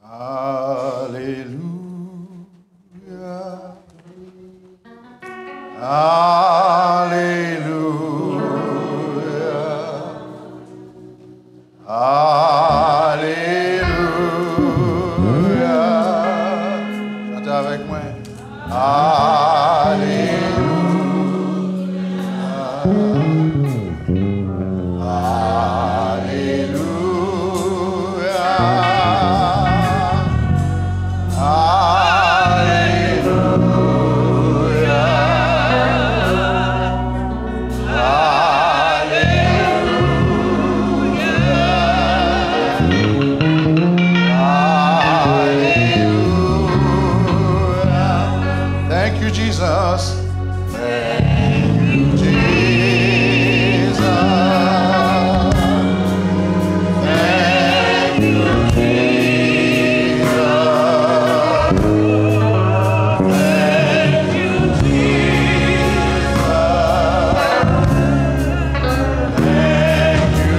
Hallelujah. Hallelujah. Alléluia. Chantez avec moi. Thank you, Jesus. Thank you, Jesus. Thank you, Jesus.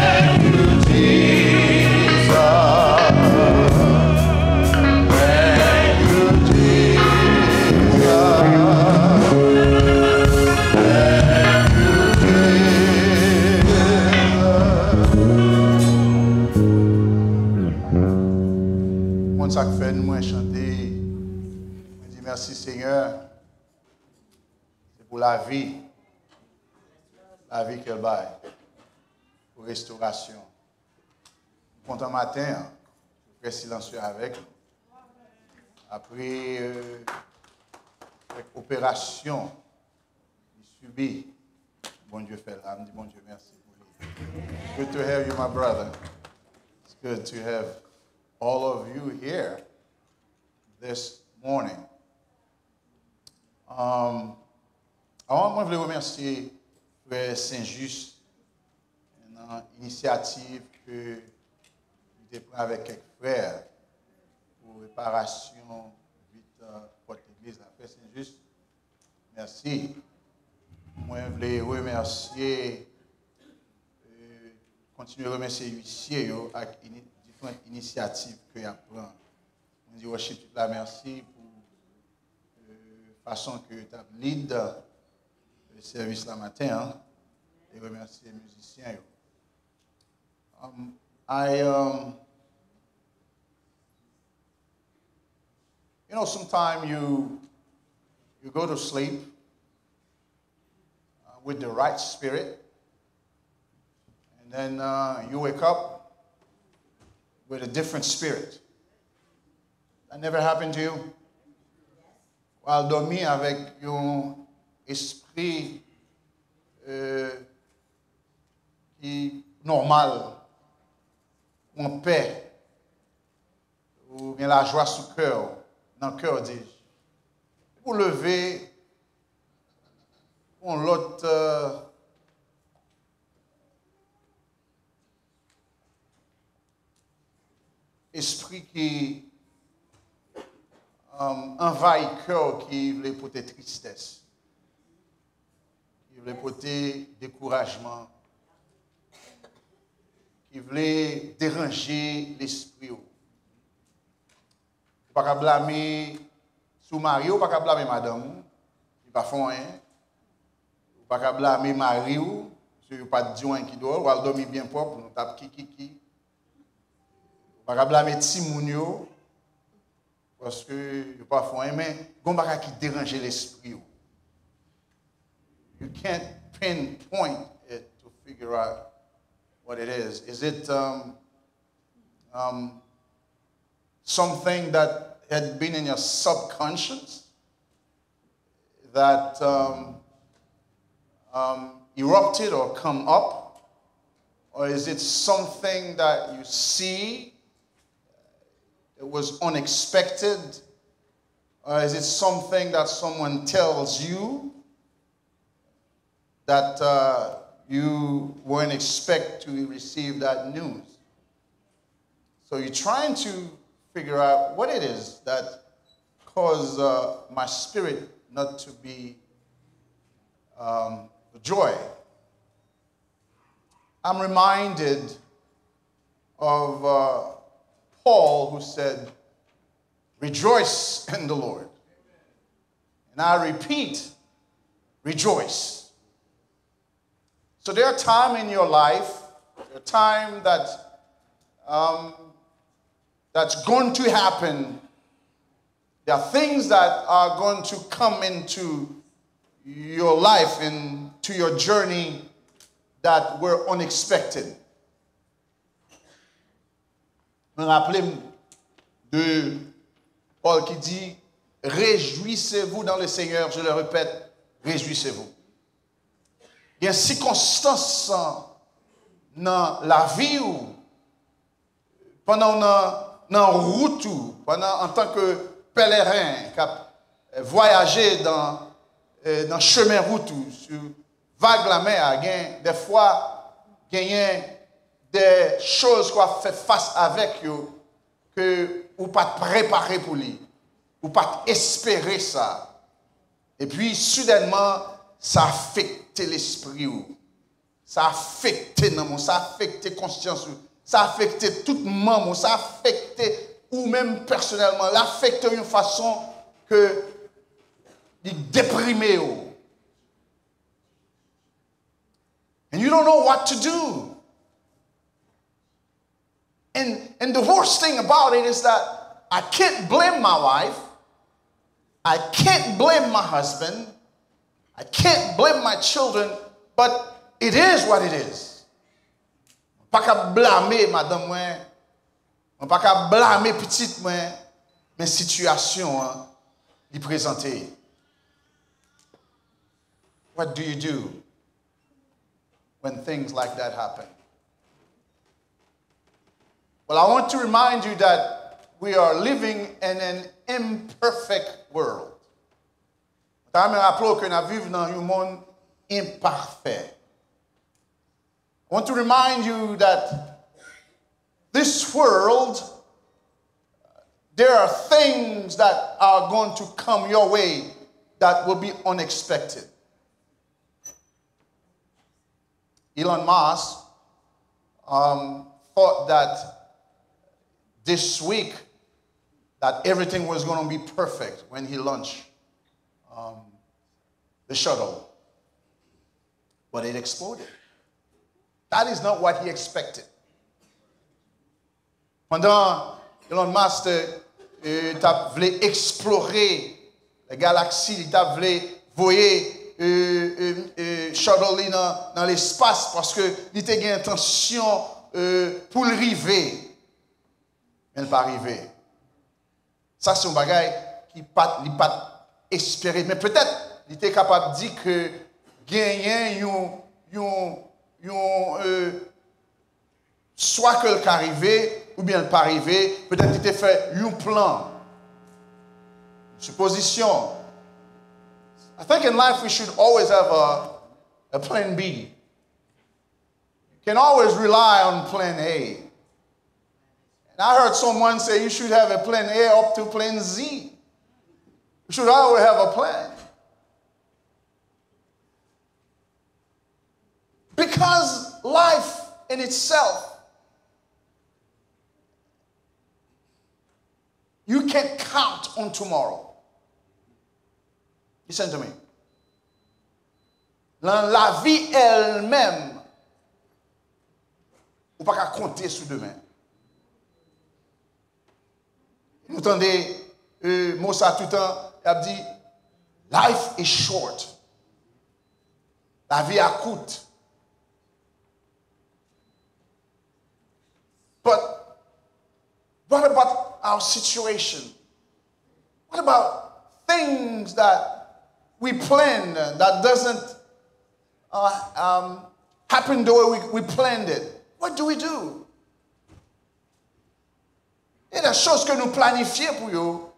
Thank you, Jesus. Thank you, ça que fait nous chanter. Je dis merci Seigneur. C'est pour la vie qu'elle baille, pour restauration. Content matin, je suis silencieux avec. Après opération subie, bon Dieu fait là. Je dis bon Dieu merci pour lui. Good to have you, my brother. It's good to have all of you here this morning. I want to remercier Frère Saint-Just une initiative que il pris avec quelques frères pour réparation vite porte l'église. Frère Saint-Just, merci. Moi, je voulais remercier, continuer à remercier l'huissier avec différentes initiatives qu'il a prises. On dit worship toute la merci pour la façon que tu as lead le service la matin et remercier les musiciens. You know, sometimes you go to sleep with the right spirit, and then you wake up with a different spirit. That never happened to you? While dormir avec un esprit qui normal, en paix, ou bien la joie sous cœur, dans le cœur, dis-je. Pour lever, pour l'autre esprit qui envahit le cœur, qui veut porter tristesse, qui veut porter découragement, qui veut déranger l'esprit. Pas qu'à blâmer sous mari ou pas qu'à blâmer madame, qui pas font rien. Pas qu'à blâmer mari ou si pas de joint qui dort, ou al dormir bien propre, nous tape qui. Pas qu'à blâmer Timounio parce que pas font rien, mais gon pas qui dérange l'esprit. You can't pinpoint it to figure out what it is. Is it something that had been in your subconscious that erupted or come up? Or is it something that you see that was unexpected? Or is it something that someone tells you that you weren't expect to receive that news? So you're trying to figure out what it is that caused my spirit not to be joy. I'm reminded of Paul, who said, rejoice in the Lord. And I repeat, rejoice. So there are times in your life, a time that that's going to happen. There are things that are going to come into your life and to your journey that were unexpected. Je me rappelle de Paul qui dit, réjouissez-vous dans le Seigneur. Je le répète, réjouissez-vous. Il y a une circonstance dans la vie où, pendant dans route, pendant en tant que pèlerin, qui a voyagé dans chemin route, sur vague la mer, des fois, il y a des choses qu'on fait face avec eux que ou pas préparer pour lui, ou pas espérer ça. Et puis, soudainement, ça affecte l'esprit, ça affecte l'âme, ça affecte conscience, ça affecte tout le monde, ça affecte ou même personnellement, l'affecte d'une façon que il déprimé. And you don't know what to do. And the worst thing about it is that I can't blame my wife. I can't blame my husband. I can't blame my children, but it is what it is. Je ne peux pas blâmer madame moi. Je ne peux pas blâmer petite moi, mais situation li présentée. What do you do when things like that happen? Well, I want to remind you that we are living in an imperfect world. Je me rappelle que nous vivons dans un monde imparfait. I want to remind you that this world, there are things that are going to come your way that will be unexpected. Elon Musk thought that this week that everything was going to be perfect when he launched the shuttle. But it exploded. That is not what he expected. Pendant Elon Musk voulait explorer la galaxie, il voulait voyer shuttle dans l'espace parce que il était une intention pour le arriver. Mais il n'est pas arrivé. Ça, c'est un bagage qui n'est pas espéré. Mais peut-être il était capable de dire que gagner soit que le arrivé ou bien le pas arrivé, peut-être il était fait un plan, une supposition. I think in life we should always have a plan B. You can always rely on plan A. And I heard someone say you should have a plan A up to plan Z. You should always have a plan. Because life in itself, you can't count on tomorrow. Listen to me. Dans la vie elle-même, on ne peut pas compter sur demain. Vous entendez Moussa tout le temps, il a dit, life is short. La vie est courte. But what about our situation? What about things that we planned that doesn't happen the way we planned it? What do we do? Il y a des choses que nous planifions pour eux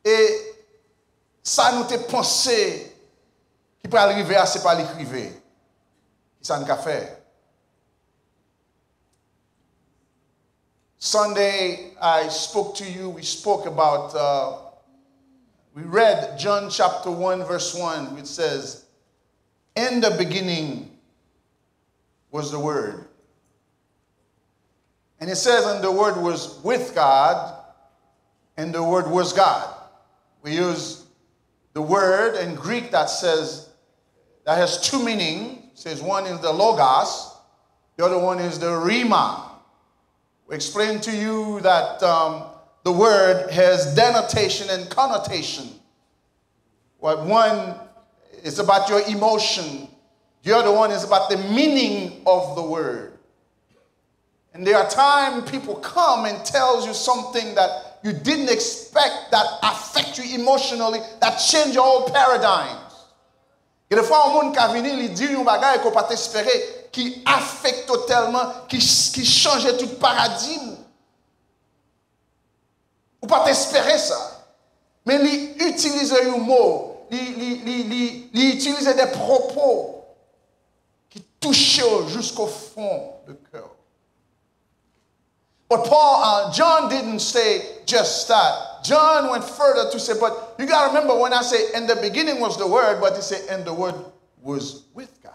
et ça nous a pensé qui peut arriver à ce pas l'écrire. Ça nous a fait. Sunday, I spoke to you. We spoke about We read John chapter 1, verse 1, which says, in the beginning was the Word. And it says, and the Word was with God, and the Word was God. We use the word in Greek that has two meanings. It says one is the logos, the other one is the rhema. We explained to you that the word has denotation and connotation. One is about your emotion. The other one is about the meaning of the word. And there are times people come and tells you something that you didn't expect that affect you emotionally, that change your whole paradigms. Et des fois, un monde qui vient, il dit un bagage qu'on pas espérer, qui affecte totalement, qui change tout paradigme. Ou pas espérer ça. Mais il utilise un mot, il utilise des propos qui touchent jusqu'au fond du cœur. But John didn't say just that. John went further to say, but you got to remember when I say, in the beginning was the Word, but he said, and the Word was with God.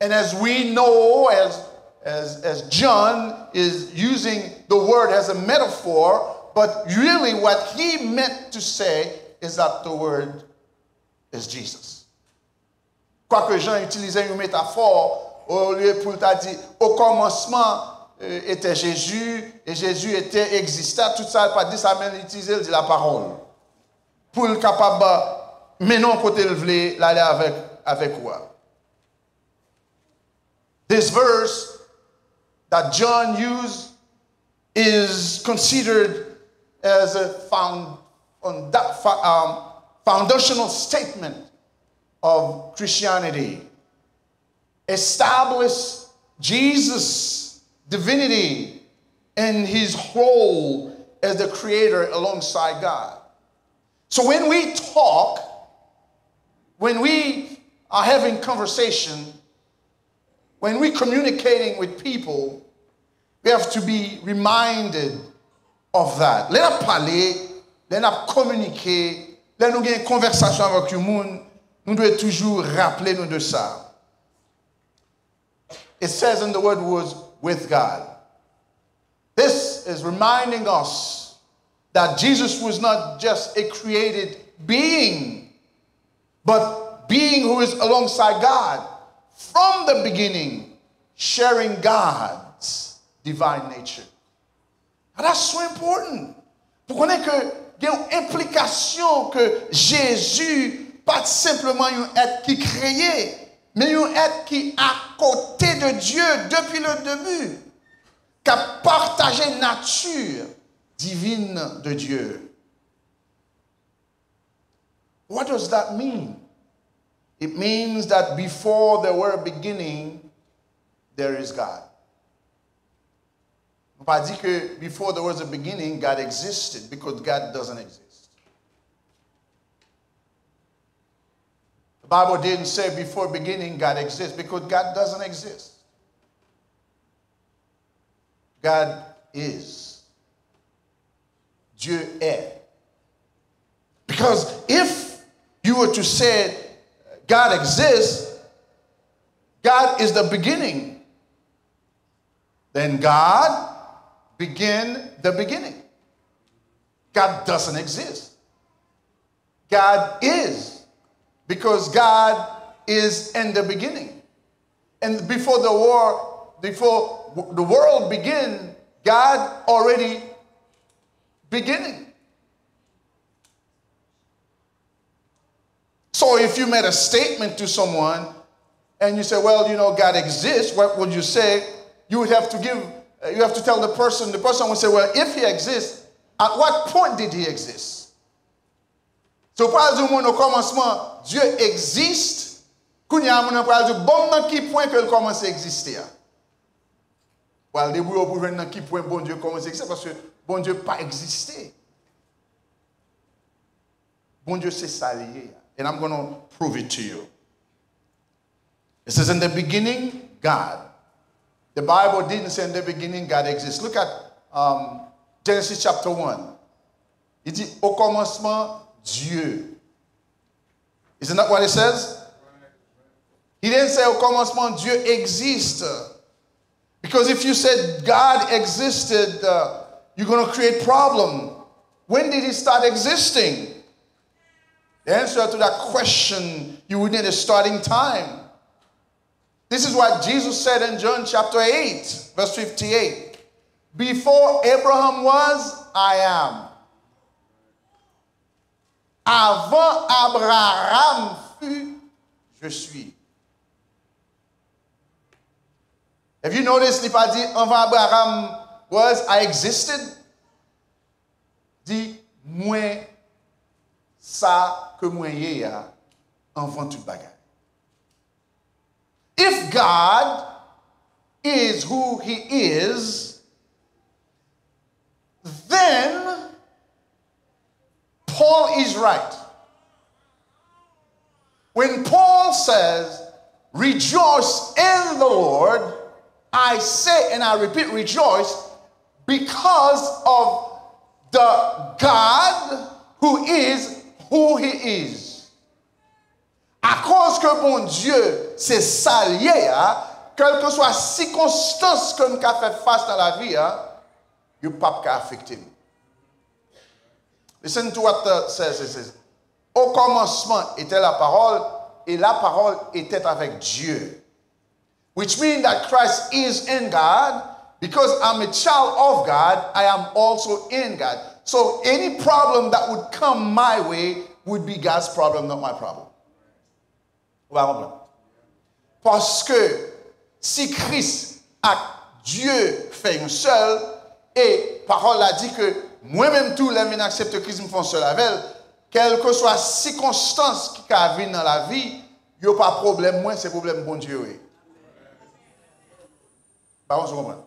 And as we know, as John is using the Word as a metaphor, but really what he meant to say is that the Word is Jesus. Quoique Jean utilisait une métaphore, au lieu pour t'a dit, au commencement était Jésus, et Jésus était existant, tout ça, pas dit ça, mais il utilisait, il dit la parole. Pour le capable, maintenant, côté le voulait, l'aller avec quoi? This verse that John used is considered as a foundational statement of Christianity. Establish Jesus' divinity and his role as the creator alongside God. So when we talk, when we are having conversation, when we're communicating with people, we have to be reminded of that. Let us parler, let us communiquer, let nous avoir une conversation avec le monde, nous devons toujours rappeler nous de ça. It says in the Word was with God. This is reminding us that Jesus was not just a created being, but being who is alongside God from the beginning, sharing God's divine nature. And that's so important. Pour connaître qu'il y a une implication que Jésus, pas simplement un être qui créé, mais un être qui est à côté de Dieu depuis le début, qui a partagé nature divine de Dieu. What does that mean? It means that before there were a beginning, there is God. On pas dit que before there was a beginning, God existed, because God doesn't exist. The Bible didn't say before beginning God exists, because God doesn't exist. God is. Dieu est. Because if you were to say God exists, God is the beginning, then God began the beginning. God doesn't exist. God is. Because God is in the beginning. And before the world began, God already beginning. So if you made a statement to someone and you say, well, you know, God exists, what would you say? You would have to tell the person would say, well, if he exists, at what point did he exist? So, par exemple, au commencement, Dieu existe. Quand il y a un moment, par exemple, bon, dans quel point qu'il commence à exister? Well, les boulots pour venir dans quel point bon Dieu commence à exister, parce que bon Dieu pas existé. Bon Dieu, c'est ça lié. And I'm going to prove it to you. It says, in the beginning, God. The Bible didn't say in the beginning God exists. Look at Genesis chapter 1. Il dit, au commencement, Dieu. Isn't that what it says? He didn't say au commencement, Dieu existe. Because if you said God existed, you're going to create problem. When did he start existing? The answer to that question, you would need a starting time. This is what Jesus said in John chapter 8, verse 58. Before Abraham was, I am. Avant Abraham fut, je suis. Have you noticed, il n'a pas dit avant Abraham was, I existed? Dit, moi, ça que moi y a, avant toute bagaille. If God is who he is, then Paul is right. When Paul says, rejoice in the Lord, I say and I repeat, rejoice because of the God who is who he is. À cause que bon Dieu, c'est ça lié, quelle que soit la circonstance que nous avons fait face dans la vie, il ne peut pas affecter nous. Listen to what it says. It says, au commencement était la parole, et la parole était avec Dieu. Which means that Christ is in God. Because I'm a child of God, I am also in God. So any problem that would come my way would be God's problem, not my problem. Parce que si Christ a Dieu fait un seul, et parole a dit que moi-même tout les gens acceptent Christ me font seul avec elle, quelle que soit la circonstance qui viennent dans la vie, il n'y a pas de problème, moi c'est problème bon Dieu. Par contre,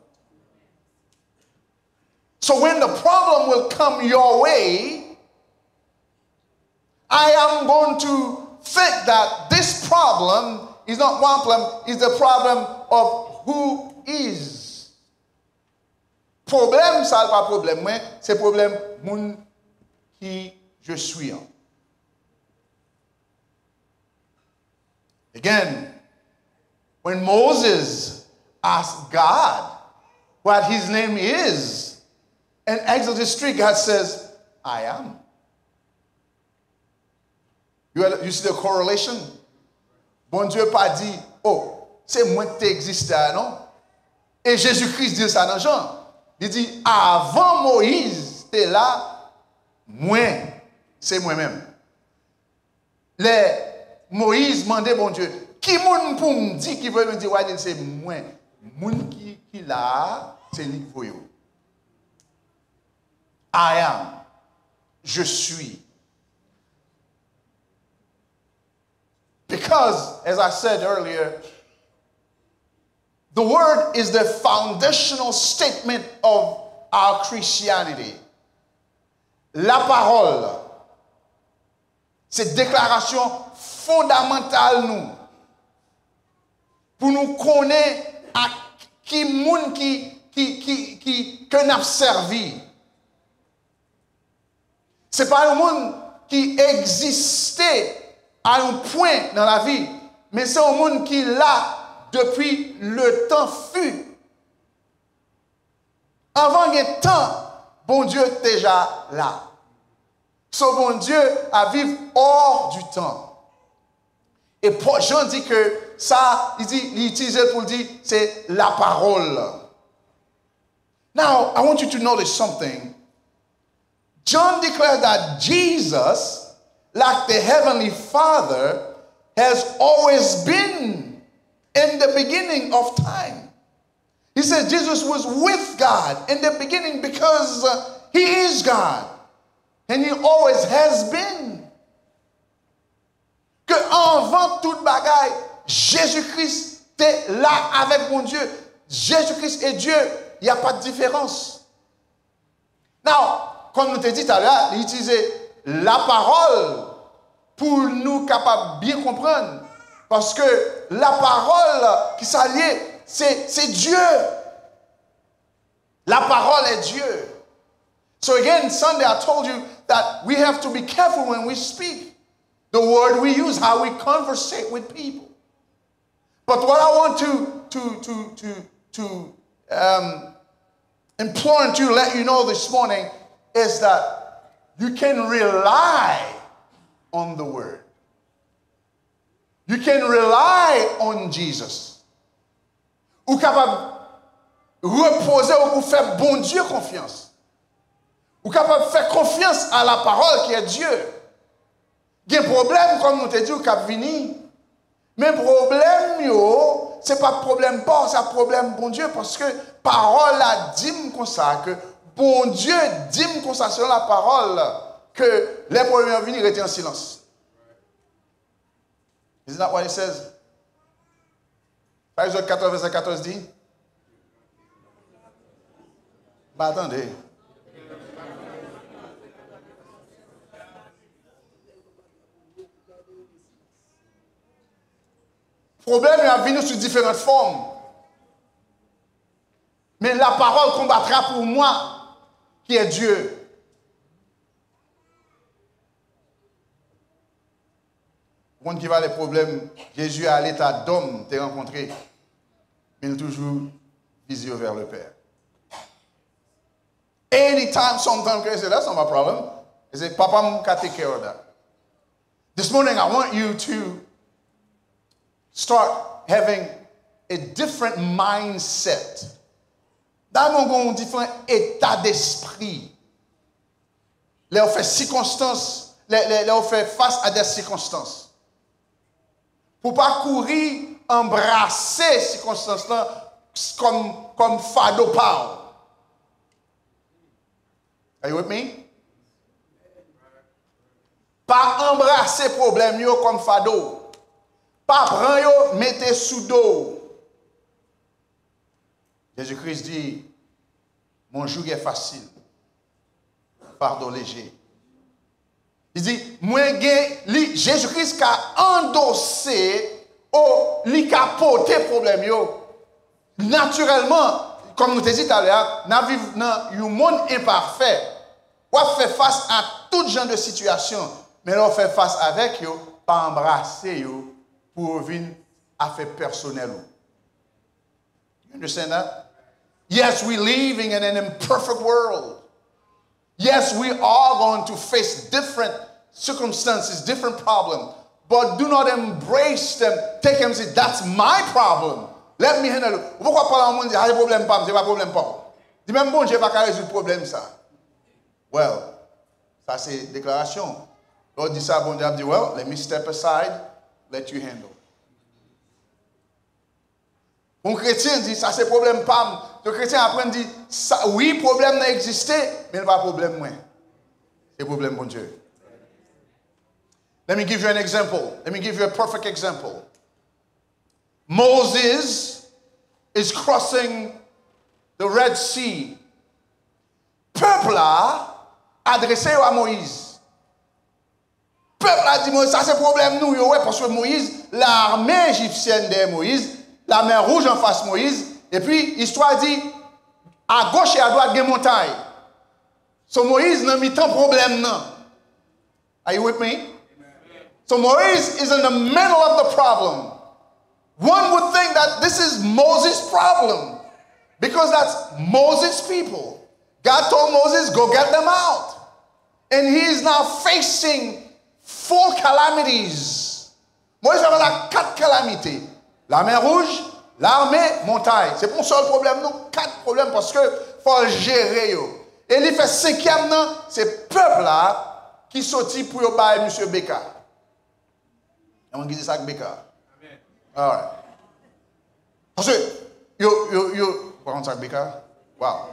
so when the problem will come your way, I am going to think that this problem is not one problem, it's the problem of who is. Problème, ça n'est pas problème, c'est problème moun qui je suis. Again, when Moses asked God what his name is, in Exodus 3, God says, I am. You see the correlation? Bon Dieu pas dit, oh, c'est moi qui existe, non? Et Jésus-Christ dit ça dans Jean. Il dit, avant Moïse, t'es là, moi, c'est moi-même. Moïse demandait, bon Dieu, qui moun pour me dire, qui veut me dire, ouais, c'est moi. Moun qui là, c'est lui qui veut. I am. Je suis. Because, as I said earlier, the word is the foundational statement of our Christianity. La parole, c'est déclaration fondamentale nous. Pour nous connaître à qui moun que nous servi. C'est pas un monde qui existait à un point dans la vie, mais c'est un monde qui est là depuis le temps fut. Avant le temps, bon Dieu est déjà là. So bon Dieu a vivre hors du temps. Et Jean dit que ça, il utilise pour dire, c'est la parole. Now, I want you to notice something. John declared that Jesus, like the Heavenly Father, has always been in the beginning of time. He said Jesus was with God in the beginning because he is God. And he always has been. Que avant toute bagaille, Jésus-Christ était là avec mon Dieu. Jésus-Christ est Dieu. Il n'y a pas de différence. Now, comme nous t'ai dit tout à l'heure, il utilisait la parole pour nous capables de bien comprendre. Parce que la parole qui s'allie, c'est Dieu. La parole est Dieu. So again, Sunday I told you that we have to be careful when we speak. The word we use, how we conversate with people. But what I want to implore and to let you know this morning is that you can rely on the word. You can rely on Jesus. Ou capable reposer ou faire bon Dieu confiance. Ou capable faire confiance à la parole qui est Dieu. Il y a un problème, comme nous te dit, ou cap vini. Mais problème, yo, c'est pas problème pas, c'est un problème bon Dieu, parce que parole a dit comme ça, que bon Dieu dit comme ça sur la parole, que les problèmes venus rester en silence. Isn't that what it says? Par exemple, 14, verset 14 dit. Bah attendez. Problème est venu sous différentes formes. Mais la parole combattra pour moi, qui est Dieu. Quand il va les problèmes, Jésus à l'état d'homme, t'es rencontré, mais il est toujours visé vers le Père. Anytime, sometimes, I say, that's not my problem. I say, Papa, I'm going to take care of that. This morning, I want you to start having a different mindset. D'avoir un différent état d'esprit. Là, on fait circonstances, là, on fait face à des circonstances. Pour ne pas courir, embrasser ces circonstances-là comme fado pao. Are you with me? Pas embrasser problème yo comme fado. Pas prendre yo, mettez sous dos. Jésus-Christ dit, mon joug est facile, fardeau léger. Il dit, Jésus-Christ a endossé li ka porté problème yo. Naturellement, comme nous te dit tout à l'heure, nous vivons dans un monde imparfait. On fait face à tout genre de situation, mais on fait face avec yo, pas embrasser yo pour venir à faire personnel. You understand that? Yes, we're living in an imperfect world. Yes, we are going to face different circumstances, different problems. But do not embrace them. Take them and say, that's my problem. Let me handle it. Pourquoi parler au monde dit, ah, c'est problème pas, c'est pas problème pas. Dis même bon, je vais pas résoudre le problème ça. Well, ça c'est déclaration. Lord dit ça, bon Dieu dit, well, let me step aside, let you handle. Un chrétien dit, ça c'est problème pas. Le chrétien après dit, ça, oui, problème n'a existé, mais il pas problème moi. C'est problème bon Dieu. Let me give you an example. Let me give you a perfect example. Moses is crossing the Red Sea. Peuple a adressé à Moïse. Peuple a dit, Moïse, ça c'est problème nous, ouais, parce que Moïse, l'armée égyptienne de Moïse, la mer rouge en face Moïse, et puis l'histoire dit, à gauche et à droite, il y a des montagnes. So Moïse n'a mis tant problème non. Are you with me? So Moses is in the middle of the problem. One would think that this is Moses' problem because that's Moses' people. God told Moses, go get them out. And he is now facing 4 calamities. Moïse va avoir 4 calamités. La mer rouge, l'armée, montagne. C'est pas un seul problème, non. 4 problèmes parce que faut le gérer. Yo. Et il fait 5e, non, c'est peuple là qui sortit pour y bailler M. Beka. On va dire ça avec Beka. All right. Parce que, par contre, ça avec Beka? Wow.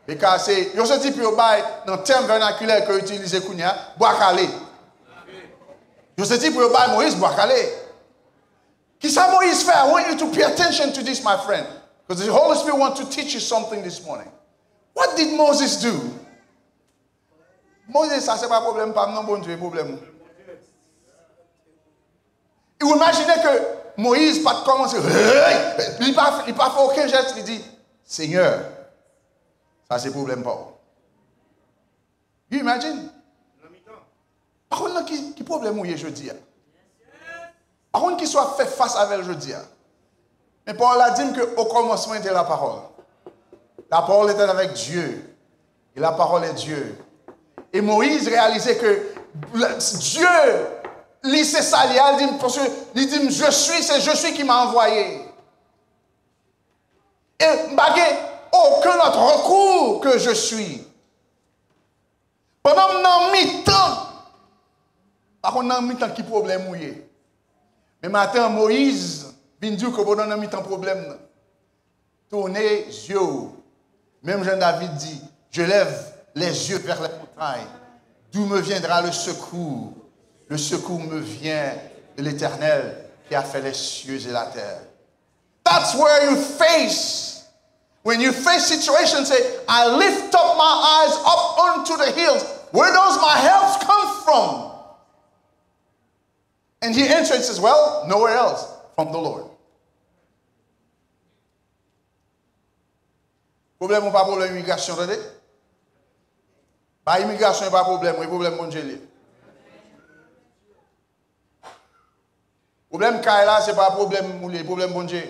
Beka, c'est, yo sorti pour y bailler dans le terme vernaculaire que utilisé Kounia, bois calé. Yo sorti pour y bailler Moïse, bois calé. Qui ça Moïse fait? I want you to pay attention to this, my friend. Because the Holy Spirit wants to teach you something this morning. What did Moses do? Moses, ça c'est pas problème, pas non bon Dieu, problème. Et vous imaginez que Moïse pas commencer, il pas fait aucun geste, il dit, Seigneur, ça c'est problème pas. You imagine? Par contre, qui problème est aujourd'hui? Par contre, qui soit fait face avec aujourd'hui? Mais Paul a dit qu'au commencement était la parole. La parole était avec Dieu. Et la parole est Dieu. Et Moïse réalisait que Dieu, lui, c'est ça, il dit, je suis, c'est je suis qui m'a envoyé. Et il n'y a aucun autre recours que je suis. Pendant un mi-temps, par contre, dans mi-temps, qui problème est? Mais maintenant, Moïse vient dire que pendant un mi-temps, problème. Tournez les yeux. Même Jean-David dit, je lève les yeux vers les montagnes. D'où me viendra le secours? Le secours me vient de l'Éternel qui a fait les cieux et la terre. That's where you face. When you face situations, say, I lift up my eyes up onto the hills. Where does my help come from? And he answered and says, well, nowhere else, from the Lord. Problème ou pas problème immigration, attendez? Pas immigration n'est pas problème, c'est problème bon Dieu. Problème Kaila, ce n'est pas problème moulé, problème bon Dieu.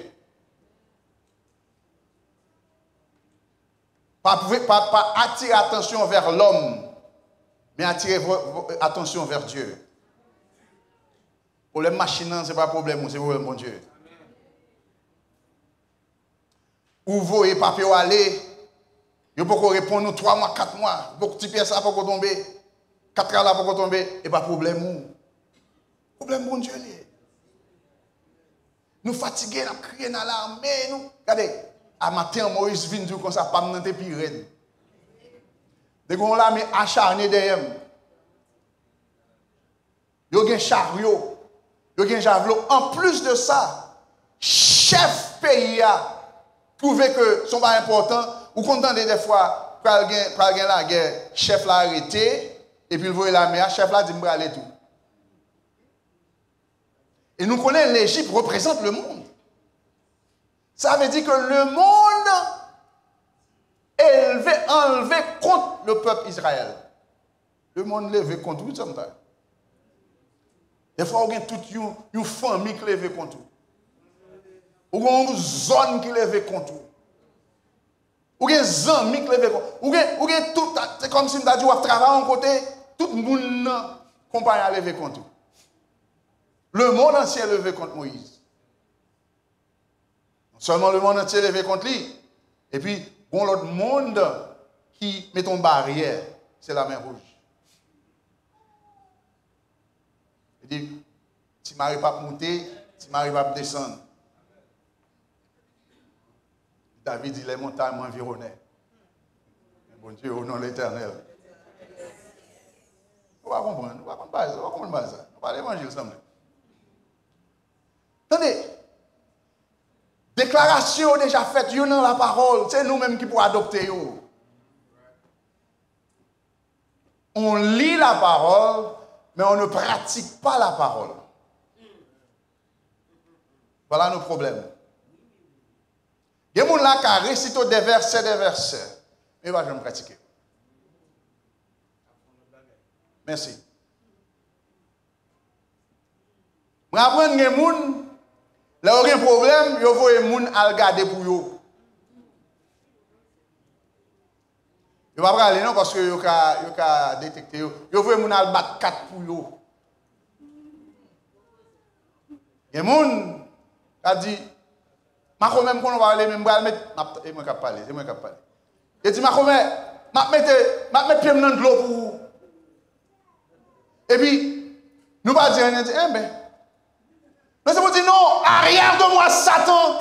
Pas attirer attention vers l'homme, mais attirer attention vers Dieu. Problème machine, ce n'est pas problème, c'est problème bon Dieu. Où vous voyez papier aller, vous pouvez répondre 3 mois, 4 mois, beaucoup de pièces là pour tomber, 4 ans là pour tomber, et pas problème où. Problème bon Dieu. Nous fatigués, nous crions dans l'armée, nous. Regardez, à matin, Moïse vient dire comme ça, pas nous n'était plus raide. Dès qu'on l'a mis acharné derrière. Il y a un chariot, il y a un javelot. En plus de ça, chef pays a trouvé que ce n'est pas important. Vous comprenez des fois, quand il y a la guerre, chef l'a arrêté, et puis il voit la mer, chef l'a dit, je vais aller tout. Et nous connaissons l'Égypte représente le monde. Ça veut dire que le monde est enlevé contre le peuple Israël. Le monde est levé contre tout ça. Des fois, il y a toute une famille qui est levée contre tout. Il y a une zone qui est levée contre tout. Il y a des amis qui sont levés contre tout. Il y a tout. C'est comme si on a dit, on travaille en côté, tout le monde compagnie à lever contre tout. Le monde entier est levé contre Moïse. Non seulement le monde entier est levé contre lui, et puis, bon, l'autre monde qui met une barrière, c'est la mer rouge. Il dit, si je n'arrive pas à monter, si je n'arrive pas à descendre. David dit, les montagnes m'environnaient. Bon Dieu, au nom de l'Éternel. On va comprendre, on va comprendre ça. On va l'évangile ensemble. Attendez, déclaration déjà faite, vous dans la parole, c'est nous-mêmes qui pouvons adopter. On lit la parole, mais on ne pratique pas la parole. Voilà nos problèmes. Il y a des gens qui récitent des versets, mais ils ne vont jamais pratiquer. Merci. Je apprends que les gens, là où il y a un problème, ils voient les gens à regarder pour eux. Ils ne vont pas aller non parce qu'ils ont détecté. Ils voient les gens à battre 4 pour eux. Il y a des gens qui disent, je même qu'on va aller, même mettre. Et moi qui parle. Il dit, je mettre pied dans l'eau pour vous. Et puis, nous ne disons rien. Mais c'est pour dire non, arrière de moi, Satan.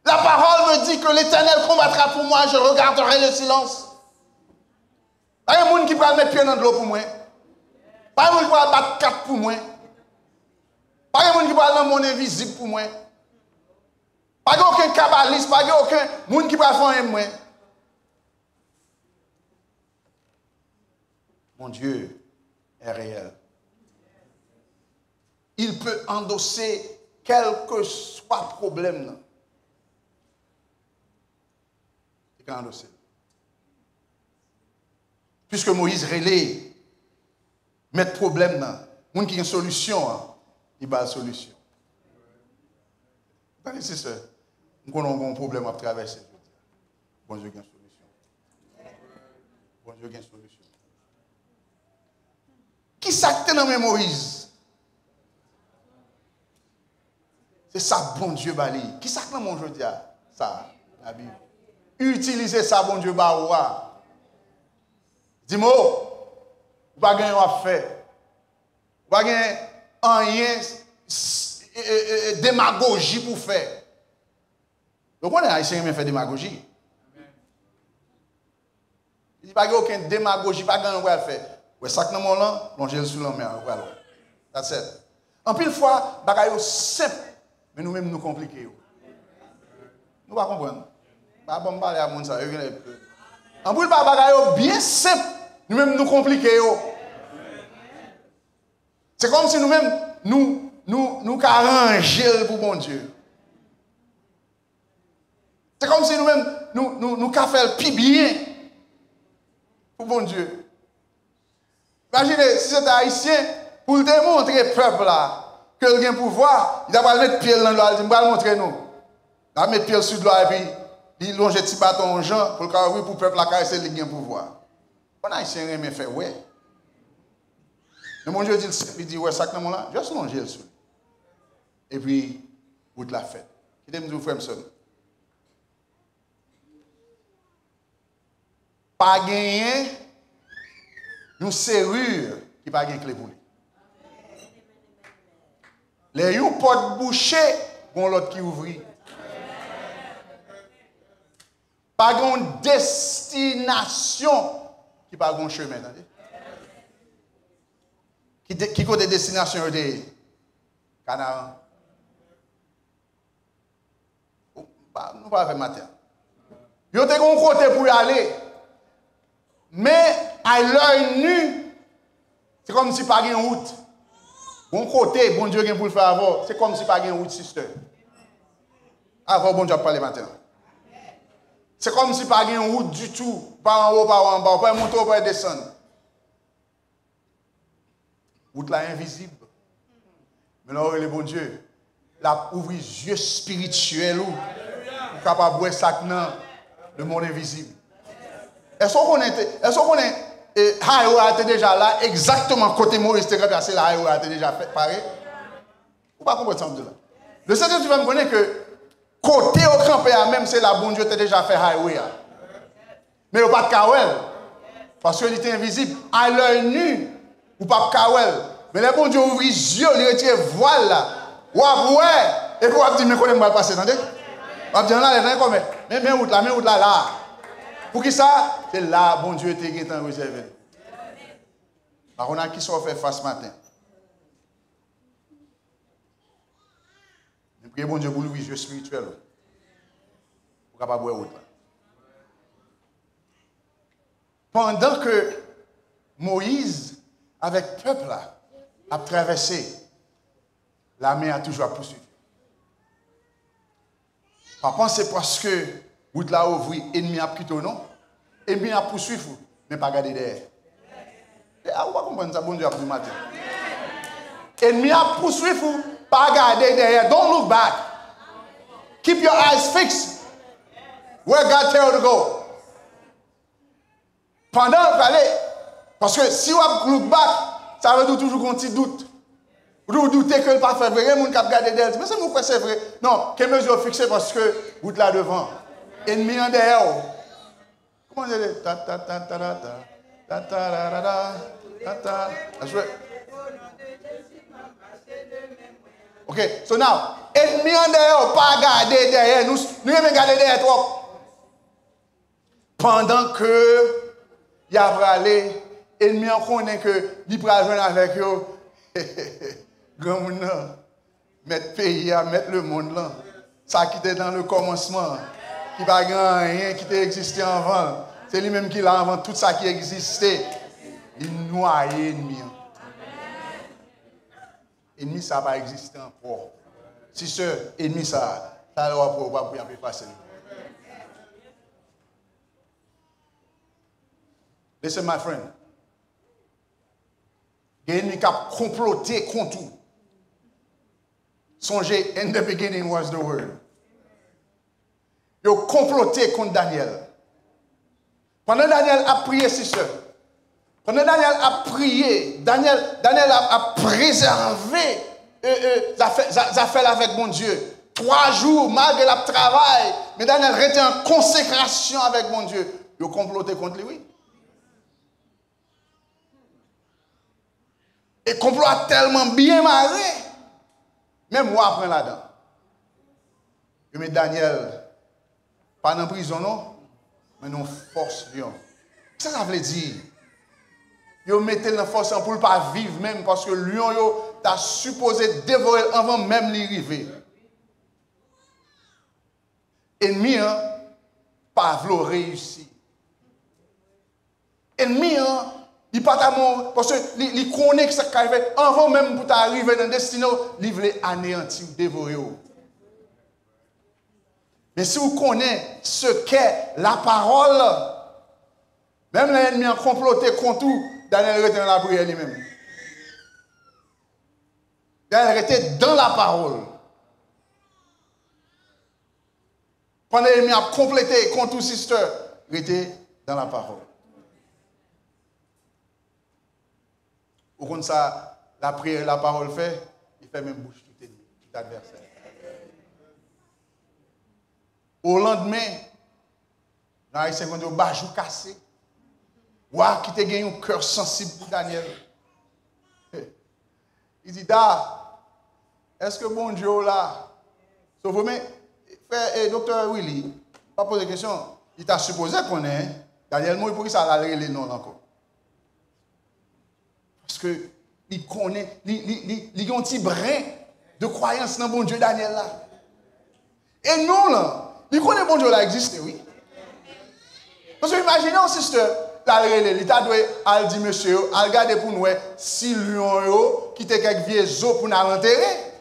La parole me dit que l'Éternel combattra pour moi, je regarderai le silence. Pas un monde qui va mettre pied dans l'eau pour moi. Pas un monde qui va battre 4 pour moi. Pas un monde qui va dans mon invisible pour moi. Pas aucun kabbaliste, pas aucun monde qui va faire un moi. Mon Dieu est réel. Il peut endosser quel que soit le problème. Il peut endosser. Puisque Moïse relève, mettre problème dans. Moun qui a une solution, il a une solution. Attendez, c'est ça. Nous avons un problème à traverser. Bon Dieu a une solution. Bon Dieu a une solution. Qui s'acte dans Moïse? C'est ça, bon Dieu, bali. Qui s'acte dans mon Dieu? Ça, la Bible. Utilisez ça, bon Dieu, baoua. Dis-moi, vous n'avez pas gagné à faire. Vous n'avez pas gagné rien démagogie pour faire. Donc, on est haïtien qui fait démagogie. Il n'y a pas aucune démagogie, pas gagné à faire. Ouais, ça que nous avons là, plonger sous la mer. Voilà. That's it. En pile fois, bagaille simple, mais nous-mêmes nous compliquons. Nous ne pas comprendre. Pas bon parler à monde ça. En pile fois, bagaille bien simple, nous-mêmes nous compliquons. C'est comme si nous-mêmes nous arrangeons pour bon Dieu. C'est comme si nous-mêmes nous faisons le plus bien pour bon Dieu. Imaginez, si c'est haïtien, pour démontrer au peuple là, que il a un pouvoir, il va mettre pied dans l'eau, il va montrer nous. Il va mettre pied sur l'eau et puis il longe petit bâton aux gens pour le peuple là, car c'est lui qui a un pouvoir. On a haïtien qui fait, ouais. Mais mon Dieu dit, ouais, ça que nous là, juste longer le sous. Et puis, vous la fête. Qui me dit, frère, ça. Pas gagner. Une serrure qui n'a pas de clé pour lui. Les une porte bouchée, bon l'autre qui ouvre. Pas de destination qui n'a pas de chemin. Qui côté destination de Canaan? Nous ne pas faire matin. Ils ont un côté pour y aller. Mais à l'œil nu, c'est comme si pas de route. Bon côté, bon Dieu pour le faire avant, c'est comme si pas de route, sister. Avant, bon Dieu parler maintenant. C'est comme si pas de route du tout. Pas en haut, pas en bas, pas monter, pas descendre. Route là invisible. Mais là, le bon Dieu, la ouvre les yeux spirituels ou pour capable voir ça dans le monde invisible. Est-ce qu'on est highway était déjà là, exactement côté Moïse était passé, la highway était déjà fait, pareil? Vous ne pas comprendre ça là. Le Seigneur, tu vas me connaître que côté au campé, même c'est la bon Dieu était déjà fait highway. Mais il n'y a pas de kawel. Parce qu'il était invisible. À l'œil nu, ou pas de kawel. Mais le bon Dieu ouvre les yeux, il retire voile là. Ouais. Et puis on dit, mais comment va passer, attendez? On dit, là, mais où là. Pour qui ça? C'est là, bon Dieu était réservé. Par contre, qui sont fait face matin? Mais priez bon Dieu pour lui, yeux spirituel. Pour capable voir autre. Pendant que Moïse, avec le peuple là, a traversé, la mer a toujours poursuivi. Pas penser parce que route là ouvert, ennemi a quitté non. Ennemi a poursuivi, mais pas garder derrière. Ah, vous comprenez ça, bon Dieu, après matin. Ennemi a poursuivi, pas garder derrière. Don't look back. Keep your eyes fixed where God tells you to go. Pendant parce que si vous look back, ça veut dire toujours qu'on petit doute. Vous doutez que le pas fait vrai, mon cap garder derrière. Mais c'est pourquoi c'est vrai. Non, quelle mesure fixée parce que vous êtes là devant. Ennemi en derrière. Comment on dit? Ok, so now, ennemi en derrière, pas garder derrière. Nous aimons garder derrière trop. Pendant que il y a aller, ennemi en connaît que il va jouer avec eux. Grand monde, mettre pays, mettre le monde là. Ça qui était dans le commencement. Qui va rien qui existait avant. C'est lui-même qui l'a avant tout ça qui existait. Il noie l'ennemi. Ennemi, ça va exister encore. Si ce ennemi, ça va pouvoir passer. Listen, my friend. Il y a un ennemi qui a comploté contre tout. Songez, in the beginning was the word. Il a comploté contre Daniel. Pendant Daniel a prié, sister. Pendant Daniel a prié, Daniel a préservé ça fait avec mon Dieu. 3 jours, malgré le travail, mais Daniel était en consécration avec mon Dieu. Il a comploté contre lui, oui. Et le complot a tellement bien marré. Même moi, après là-dedans. Je mets Daniel, pas dans la prison, non, mais dans force lion. Ça veut dire. Yo mettez dans force pour ne pas vivre même parce que lion yo t'a supposé dévorer avant même d'y arriver. Ennemi pas vouloir réussir. Ennemi il pas d'amour parce que il connaît que ça arrive avant même pour t'arriver dans destinée, il veut anéantir dévorer. Mais si vous connaissez ce qu'est la parole, même l'ennemi a comploté contre tout, Daniel était dans la prière lui-même. Daniel était dans la parole. Pendant l'ennemi a complété contre tout sister, il était dans la parole. Au compte ça, la prière, la parole fait, il fait même bouche tout ennemi, tout adversaire. Au lendemain, dans les 50 jours, bajou cassé. Ouah, qui te gagne un cœur sensible pour Daniel. Il dit, est-ce que bon Dieu là? Sauf que, frère, docteur Willy, pas poser de question. Il t'a supposé qu'on est, Daniel Moïse, pour qui ça allait les noms encore? Parce que, il connaît, il a un petit brin de croyance dans bon Dieu Daniel là. Et nous là, il connaît bon Dieu là existe, oui. Parce que imaginez un sister, l'État doit dire monsieur, al garder pour nous si lion qui te quelques vieux os pour nous enterrer.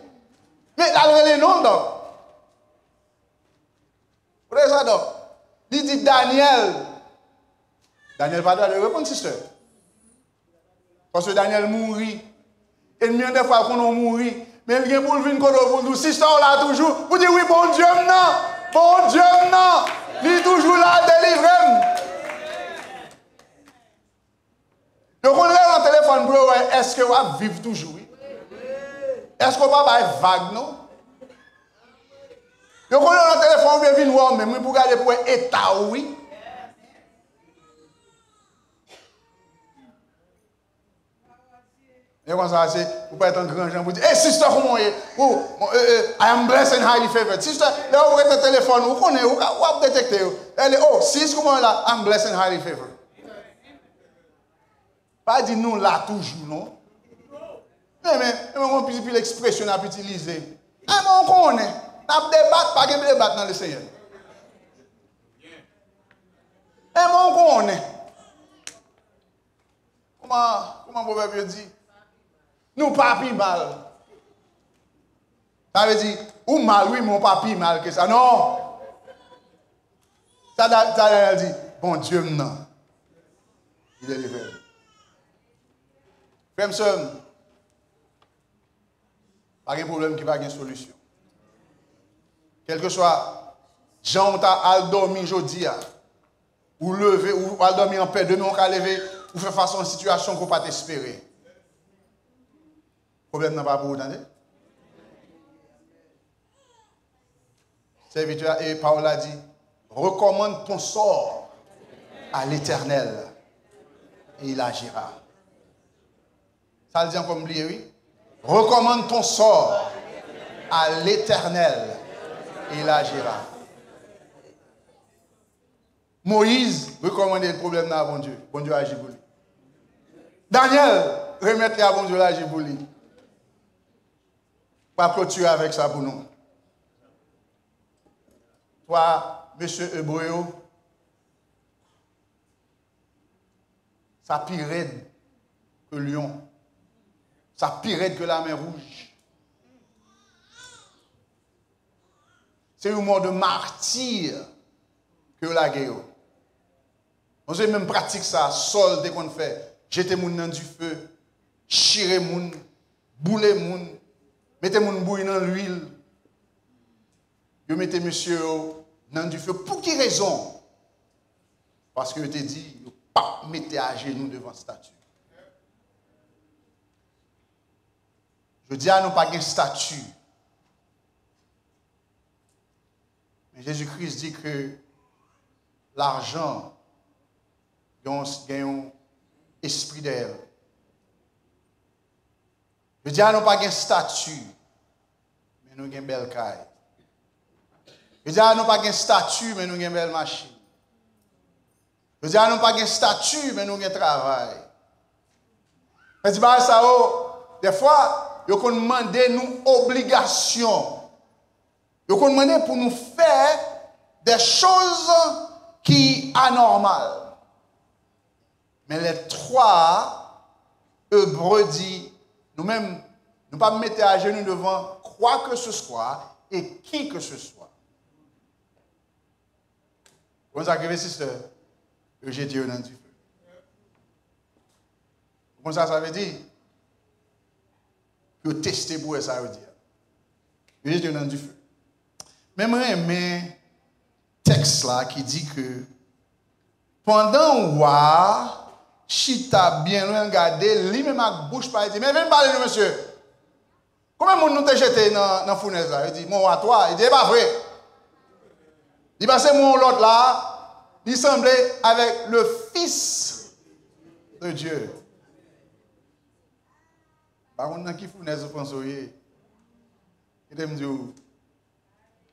Mais l'alrele non donc. Vous voyez ça donc? Il dit Daniel. Daniel pas de répondre sister. Parce que Daniel mourit. Et bien des fois qu'on mourit, mais il vient pour venir pour nous sister là toujours. Vous dites oui bon Dieu non. Bon Dieu non. Il est toujours là délivré. Donc, on est dans le téléphone pour voir est-ce que vous vivez toujours? Est-ce qu'on va pas vague, non? Donc, on est dans le téléphone pour venir voir même pour regarder pour l'état, oui. Et comme ça, c'est pour pas être un grand gens pour dire, hey, sister, comment est? Oh, I am blessed and highly favored. Sister, là, vous êtes au téléphone, vous connaissez, vous détectez. Elle est, oh, sis, comment là? I'm blessed and highly favored. Pas dire nous là toujours, non? Mais on peut plus l'expression à utiliser. Ah, mais on connaît. On débat, pas de débat dans le Seigneur. Et on connaît. Comment vous pouvez dire? Nous pas plus mal. Ça veut dire, ou mal, oui, mais on pas plus mal que ça. Non. Ça dit, bon Dieu, non. Il est livré. Frère, soeur, pas de problème qui va avoir une solution. Quel que soit, Jean a dormi aujourd'hui, ou lever, ou a dormi en paix, demain on va lever, ou faire face à une situation qu'on ne peut pas espérer. Le problème n'est pas pour vous, entendez? Serviteur, et Paul a dit, recommande ton sort à l'Éternel, et il agira. Ça le dit encore, oublié, oui? Recommande ton sort à l'Éternel et il agira. Moïse recommandait le problème à bon Dieu. Bon Dieu agit pour lui. Daniel remettait à bon Dieu agit pour lui. Pas clôturer avec ça pour nous. Toi, monsieur Hébreu, ça pire raide que lion. Ça pire raide que la mer rouge. C'est un mort de martyr que la guerre. On se même pratique ça, sol dès qu'on fait. Jeter moun dans du feu, chirer moun, bouler moun, mettez moun bouille dans l'huile. Vous mettez monsieur dans du feu. Pour quelle raison? Parce que je t'ai dit, ne pas mettre à genoux devant la statue. Je dis à nous pas de statue. Mais Jésus-Christ dit que l'argent a un esprit d'elle. Je dis à nous pas de statue, mais nous avons une belle caille. Je dis à nous pas de statue, mais nous avons une belle machine. Je dis à nous pas de statue, mais nous avons un travail. Je dis ça, des fois, ils ont demandé nous obligations. Ils ont demandé pour nous faire des choses qui sont anormales. Mais les trois Hébreux disent, nous-mêmes, nous ne pas mettre à genoux devant quoi que ce soit et qui que ce soit. Vous avez sister, que j'ai dit dans du feu. Comment ça veut dire? Que tester pour ça veut dire. Que j'ai dit dans du feu. Même un texte là qui dit que pendant roi Chita bien loin regarder, lui même avec bouche pas dit mais viens parler nous monsieur. Comment moun nous te jeté dans fournaise là? Il dit mon à toi, il dit pas vrai. Il passait mon l'autre là, il semblait avec le fils de Dieu. Par contre dans qui fournaise vous pensez? Il me dit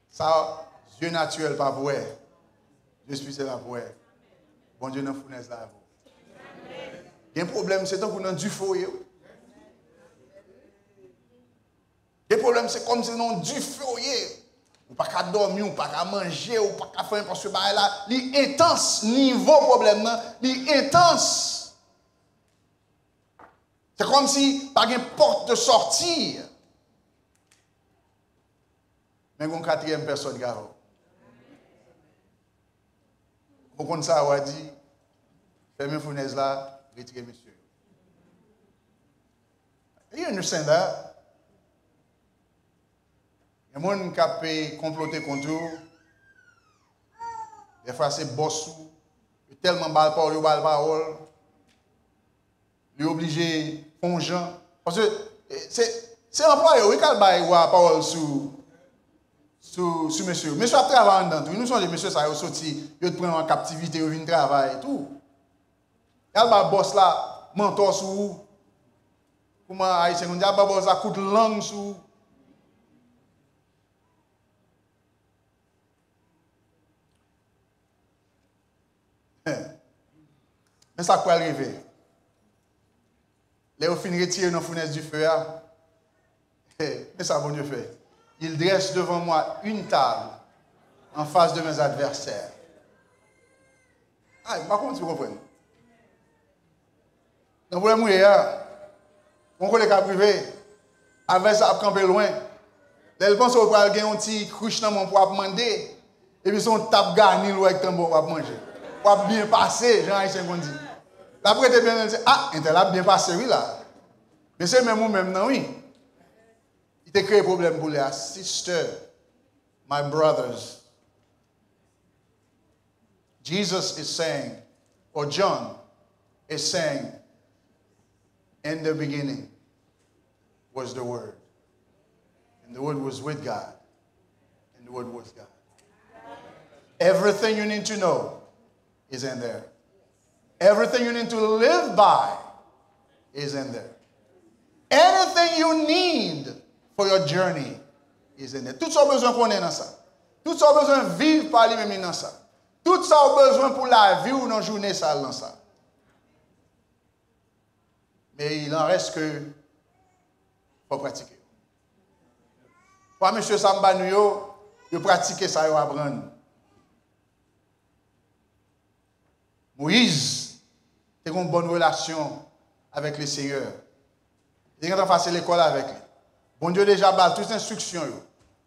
ça Dieu naturel pas pour Dieu spirituel pas pour bon Dieu dans fournaise là. Il y a un problème, c'est tant qu'on a du feu. Le problème, c'est comme si on a du feu. Ou pas qu'à dormir, ou pas qu'à manger, ou pas qu'à faire parce que là, il est intense. Niveau problème, il est intense. C'est comme si pas une porte de sortie. Mais il y a une quatrième personne, garo. Au compte ça, on a dit, fermez fournaise là. Retirer monsieur. You understand that? Il y a des gens qui peuvent comploter contre vous. Des fois, c'est bossou. Il est tellement mal parole. Il est obligé de fonger. Parce que c'est employé. Il a la parole sur monsieur. Monsieur a travaillé dans tout. Nous sommes des messieurs, ça a sorti. Il prend en captivité, il vient travailler et tout. Il y a un boss là, mentor sur vous. Comment Haïtien, il y a un boss là, coup de langue sur vous. Mais ça peut arriver. Les fins retirer dans la fournaise du feu. Mais ça va Dieu faire. Il dresse devant moi une table en face de mes adversaires. Ah, par contre, tu comprends? Le problème, c'est que on collègue privé, avec ça, à camper loin. Elle pense qu'on va gagner un petit couche dans mon pour demander, et puis son tape garni avec tambour pour manger. Pour bien passer, Jean-Haïtien qu'on dit. Après, tu bien dit, ah, il a bien passé, oui, là. Mais c'est même ou même, non, oui. Il t'a créé un problème pour les sister, my brothers. Jesus is saying, or John is saying, in the beginning was the Word. And the Word was with God. And the Word was God. Everything you need to know is in there. Everything you need to live by is in there. Anything you need for your journey is in there. Tout ça besoin qu'on ait dans ça. Tout ça besoin de vivre par lui-même dans ça. Tout ça besoin pour la vie ou dans la journée ça dans ça. Mais il en reste que faut pratiquer. Pour M. Samba Nuyo, il pratique ça, il apprend. Moïse a une bonne relation avec le Seigneur. Il a passé l'école avec lui. Bon Dieu déjà bas toutes les instructions.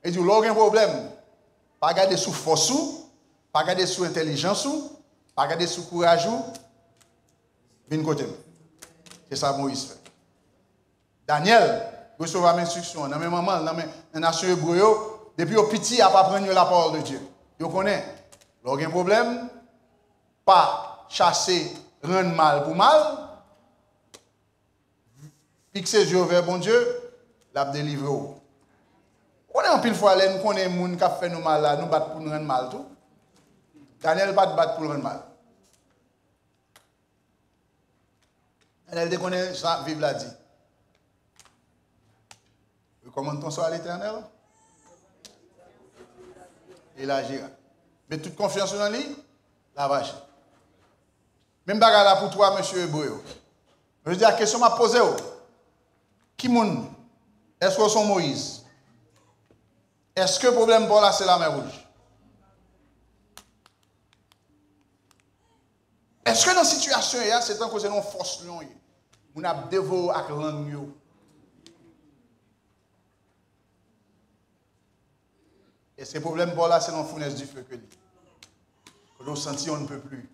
Il dit, il n'y a aucun problème. Pas garder sous force, pas garder sous intelligence, Pas garder sous courage ou vin côté. C'est ça Moïse fait. Daniel recevoir l'instruction dans même maman dans la nation hébreu depuis au petit a pas prendre la parole de Dieu. Yo connaît. Lorsqu'il y a un problème, pas chasser rendre mal pour mal. Fixer les yeux vers bon Dieu, l'a délivrer. On est en pile fois là, nous connaissons les gens qui fait nous mal là, nous battre pour nous rendre mal tout. Daniel pas de battre pour le rendre mal. Elle déconne Jean vive l'a dit. Recommande ton sort à l'Éternel. Il agira. Mais toute confiance dans lui, la vache. Même bagarre là pour toi, monsieur Hébreu. Je veux dire, la question m'a posée. Qui moun? Est-ce que c'est Moïse? Est-ce que le problème pour là, c'est la mer rouge? Est-ce que dans la situation, c'est tant que c'est une force lion? On a dévoré avec langue. Et ce problème pour là, c'est dans la fournaise du feu que lui. Que l'on sentit, on ne peut plus.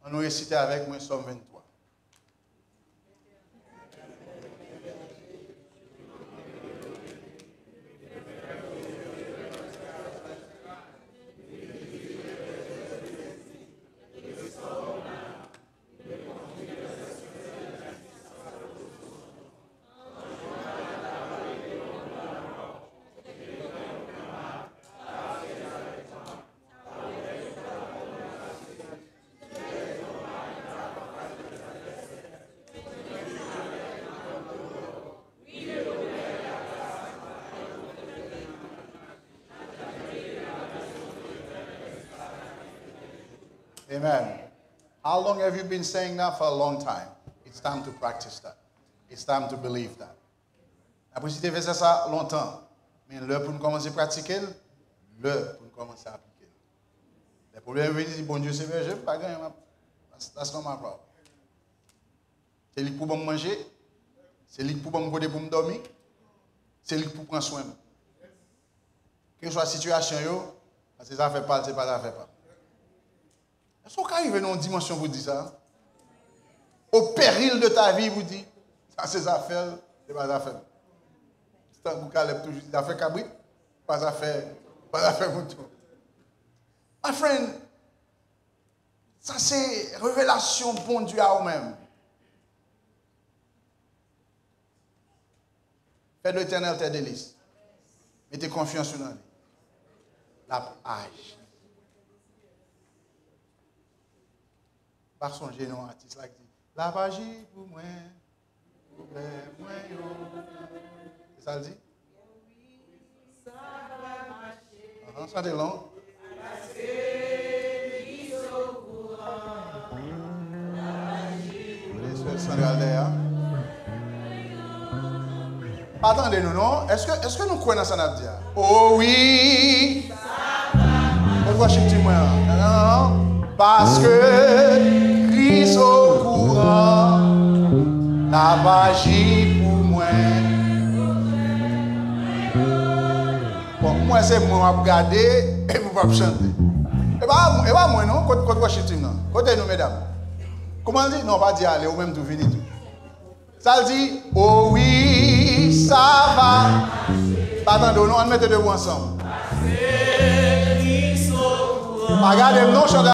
On nous récite avec moi Somme 23. Amen. How long have you been saying that? For a long time. It's time to practice that. It's time to believe that. Après, si tu as fait ça longtemps, mais l'heure pour nous commencer à pratiquer, l'heure pour nous commencer à appliquer. Les problèmes viennent, bon Dieu, c'est vrai, je ne peux pas gagner. That's not my problem. C'est lui pour me manger, c'est lui pour me pour me dormir, c'est lui pour prendre soin. Quelle que soit la situation, c'est ça fait pas, c'est pas ça fait pas. Est-ce qu'on arrive dans une dimension vous dit ça? Au péril de ta vie, vous dit, ça c'est affaires, c'est pas affaire. C'est un bouc à toujours dit, affaire cabrit, pas affaire mouton. My friend, ça c'est révélation bon Dieu à vous-même. Fais de l'Éternel tes délices. Mettez confiance dans lui. La âge. Par son génon artiste là qui dit la magie pour moi, c'est ça le dit? Ça va marcher. Chantez long. Parce que lui au courant. La magie pour moi. Attendez-nous, non? Est-ce que nous croyons dans ça, Nadia? Oh oui! Ça va marcher. Pourquoi je suis moi? Non. Parce que Christ au courant, la magie pour moi. Bon, moi c'est moi à regarder et vous pas chanter. Et pas moi non, côté Washington non. Côté nous mesdames. Comment on dit? Non, pas dire aller ou même tout venir tout. Ça dit oh oui, ça va. Attendez, on met deux ensemble. Regardez, non,